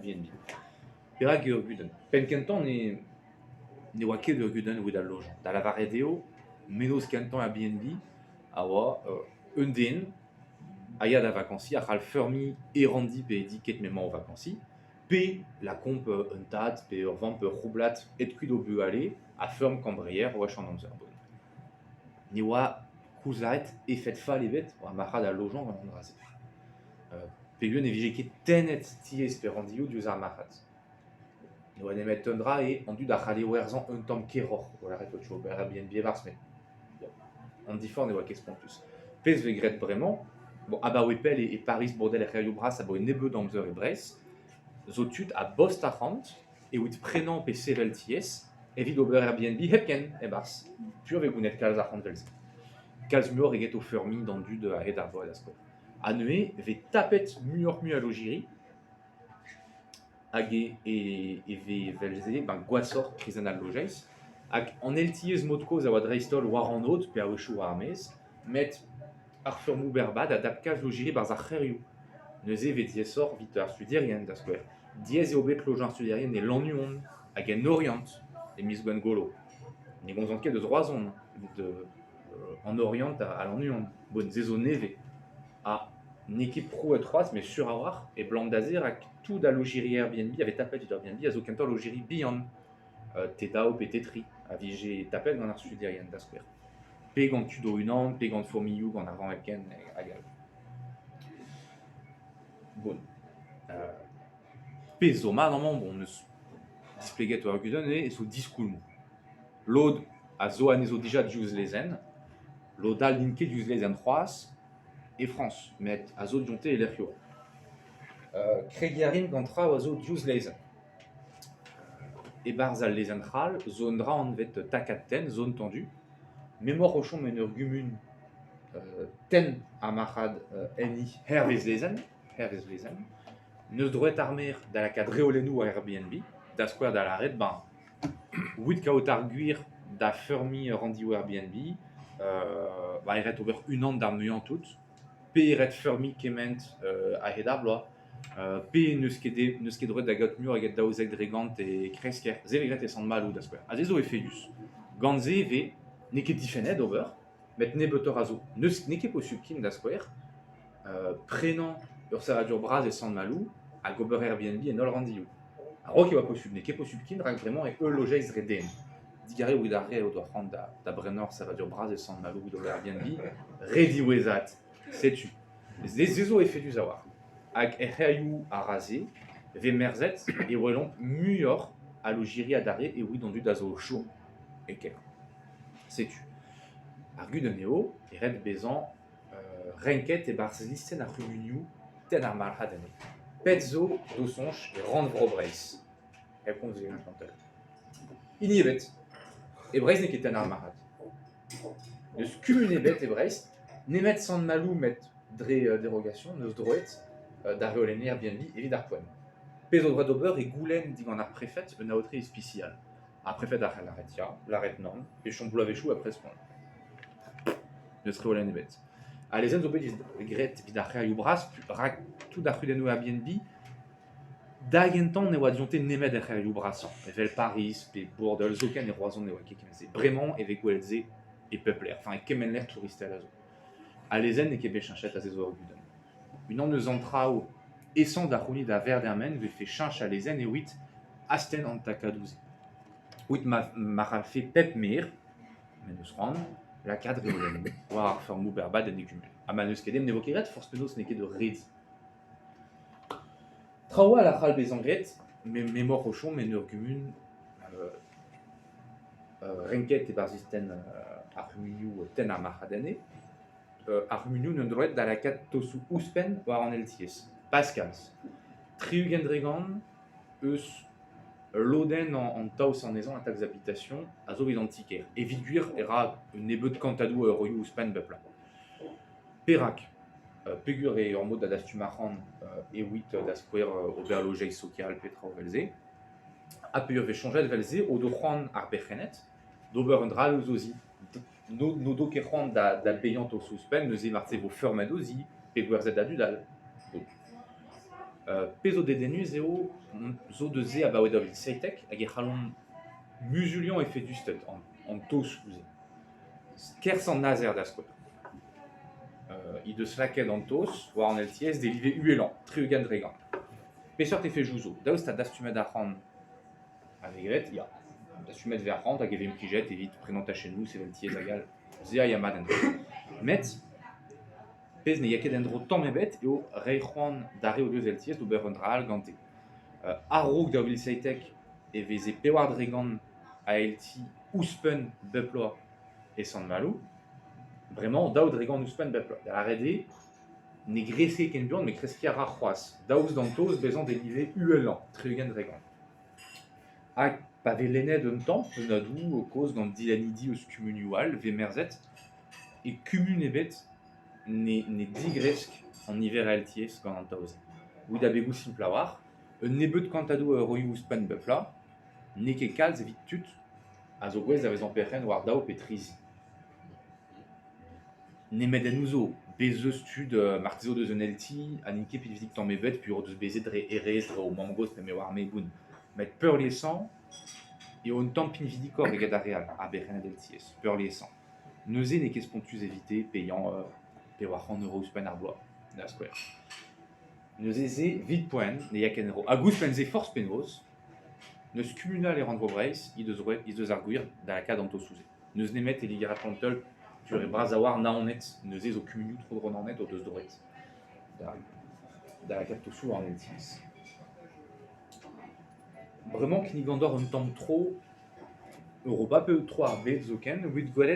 Airbnb. Perak Guden. Penkenton ne wake de Guden ou d'alloge. Dans la varedeo, menos Kenton Airbnb, awa, un din, aya da vacancy, a ral fermi et randi pe etiket memment aux vacancy, pe la comp un tat, pe urvan pe roublat et cuid au bu aller, a ferme cambrière, wesh en onzer bon. Niwa kouzait et fait fa les bêtes, ou a marad à logeant en andrase. Pe ne vije ket tenet ties pe randio du zarmarat. Niwa ne met tundra et en du da rale werzan un tom keror, ou la reto tcho, be Airbnb vars, mais bon, on dit fort, niwa qu'est-ce plus. Pes vegret vraiment, bon, Abawepel et Paris, Bordel et Rayobras, ça va nebe d'Amzer et Brest, zotut à Bostachant, et où prenant pe sevel ties, et vide ober Airbnb, hepken, et bars. Puis avec vous n'êtes calzachant velz. Calzmur et ghetto fermi dans du de Ahedarvo à la square. Anue, ve tapet muor mu à logiri, Agé et ve velze, ben guassor, crisanal logis, en elties modko zawad reistol war en haute, pe a wechou armez, met Arthur Mouberbad adapkaz logiri bar zac'herioù. Neuze ve diesor vite ar studerien da square. Diez eo bet lojan studerien e l'annuon, hag en orient, e mis gwen golo. Ne gonzant ket eus roazon, en orient à l'annuon. Bon, zezo neve. A neke pro et troaz, mais sur a war, e blanc d'azer hag tout da logiri Airbnb, avait tapet du Airbnb, a zo kentor logiri bihan. Tetao pe tetri, a vije tapet gant ar studerien da square. Pe gant tudo unan, pe gant fourmillou gant avant eken agal. Bon. Pe zoma, normalement, bon, neus displeget o arguden et so diskoulmou. L'od a zo anezo déjà diouz lezen, l'odal linke diouz lezen c'hoaz, et France, met a zo dionte e lercio. Kregiarim gantra o a zo diouz lezen. E barzal lezen c'hal, zone dra an vet takatten, zone tendue, mémoire au champ meneur gumun ten a marad eni hervez lezen, neus droet armer da la kad reolenou a Airbnb, da square da la red, ben, ouit kaot ar guir da fermi randi o Airbnb, ba eret ober un an d'ar muant tout, pe eret fermi kement a hedabloa, pe neus ket droet da got mur hag daouzek dregant e kresker, ze vegret e sant malou da square. A zezo e feius. Gantze ve, ne ket difened ober, met ne betor a zo, ne ket posub kin da square, prenant ur savadur braz e sant malou, a gober Airbnb et nol randiou. A roke oa posub, ne ket posub kin, rak vraiment e logeiz reden. Digare ou d'arre o doa c'hant da brenor savadur braz e sant malou do Airbnb, redi ouezat, setu. Zezo e fedu zawar. Hag e c'haiou a raze, ve merzet e oelomp muior a logiri a dare e ouid an du da zo chou e ker. Setu. Ar gud eo, e red bezan, renket e barz listen ar rumuniou ten ar malhad ane. Pezzo do sonch e rand vro breiz. Repons e un chantel. Ini ebet. E breiz ne ket ten ar malhad. Neus kumun ebet e breiz, ne met sant malou met dre dérogation, neus droet da reolene Airbnb evit ar poen. Pez o droet d'ober e goulen digant ar prefet un aotre especial. Ar prefet ar l'arretia, l'arret norm, pe chom bloavechou apres pon. Neus reolene ebet. A lezen zo bet gret vid ar c'haiou bras, rak tout ar c'huden o Airbnb, da gentan ne oa dionte nemet ar c'haiou brasan. Evel Paris, pe Bordel, zoken e roazon ne oa ket kemenze. Bremañ e ve gwelze e peupler, enfin e kemen l'air touristel a zo. A lezen ne ket bet chinchet a zezo ar guden. Un an eus an trao esan da c'houni da verdermen ve fe chinch a lezen e oit asten an takadouze. Oit ma fe pep mer, men eus ran, la cadre reolen, war ar formou berbad en ekumel. A man eus kedem ne vo ket force penaos ne ket de redi. Traoa la c'hal bezangret, memor o chom en ur gumun, renket e barzisten ar rumuniou ten ar marchadane, ar rumuniou n'en droet da la kad tosou ouspen war an elties. Pascals. Triugendregan, eus loden en taos en ezan a tax d'habitation a zo identiker. Evit gwir era un ebet kantadou roiou ouspen bepla. Perak. Pegur e en mode da dastumaran e oit da square ober logei social petra o velze. A pegur ve chanjet velze o do c'hoant ar bechenet, d'ober un dral eus ozi. No do ket c'hoant da beiant o ouspen, neuze martze vo fermet ozi, pe gwerzet da dudal. Peso dedenus eo zo de ze abaoedov seitek hag e c'hallon musulian e fedustet an tos ouze. Kers an nazer da skol. I de slaket an tos, war an LTS delive uelan, triugan dregan. Pesort e fe jouzo. Daoust a dastumet a ran a vegret, ya. Dastumet ver ran hag evem plijet evit prenanta chez nous, c'est LTS agal. Zea yamad en met, pez ne yaket endro tamm ebet eo reichouan dare o deus LTS d'ober un dra al gante. Arroug da vil seitek e veze pewar dregan a LT ouspen beploa e san malou. Vraiment, daout dregan ouspen beploa. Da la rede, ne grese ken buan, me kreski a ra c'hoaz. Daouz dantoz bezan delive uelan, triugan dregan. Hag pa ve lennet un tamm, un adou o koz gant dilanidi eus kumunual, ve merzet, e kumun ebet ne digresk an niver a LTS gant an taoz. Ou da begou simpla war, un nebet kantadou roi ouspen bepla, ne ket kalz evit tut, a zo gwez da vezan perren war dao pe trizi. Ne met en ouzo, bezeus tud martizo deus un LT, an inke pit vidik tamm ebet, pu deus bezet dre erez, dre o mangos, ne me war me boun. Met peur liesan, et un tamm pin vidikor eget a real, a berren ad LTS, peur liesan. Neuze ne ket spontuz evite, payant pe war an euro ouspen ar bloa, da square. Neuze ze vid poen, ne yak en euro. A gous pen ze force penos, neus kumunal e randro breiz, i deus ar gwir da la kad an to souze. Neus nemet e ligerat pantel, tur e braz a war naonet, neuze zo kumunu tro dro naonet o deus doret. Da la kad to sou an LTS. Vraiment, Knigandor un tamm tro, euro ba peu tro ar bet zo ken, wit gwelet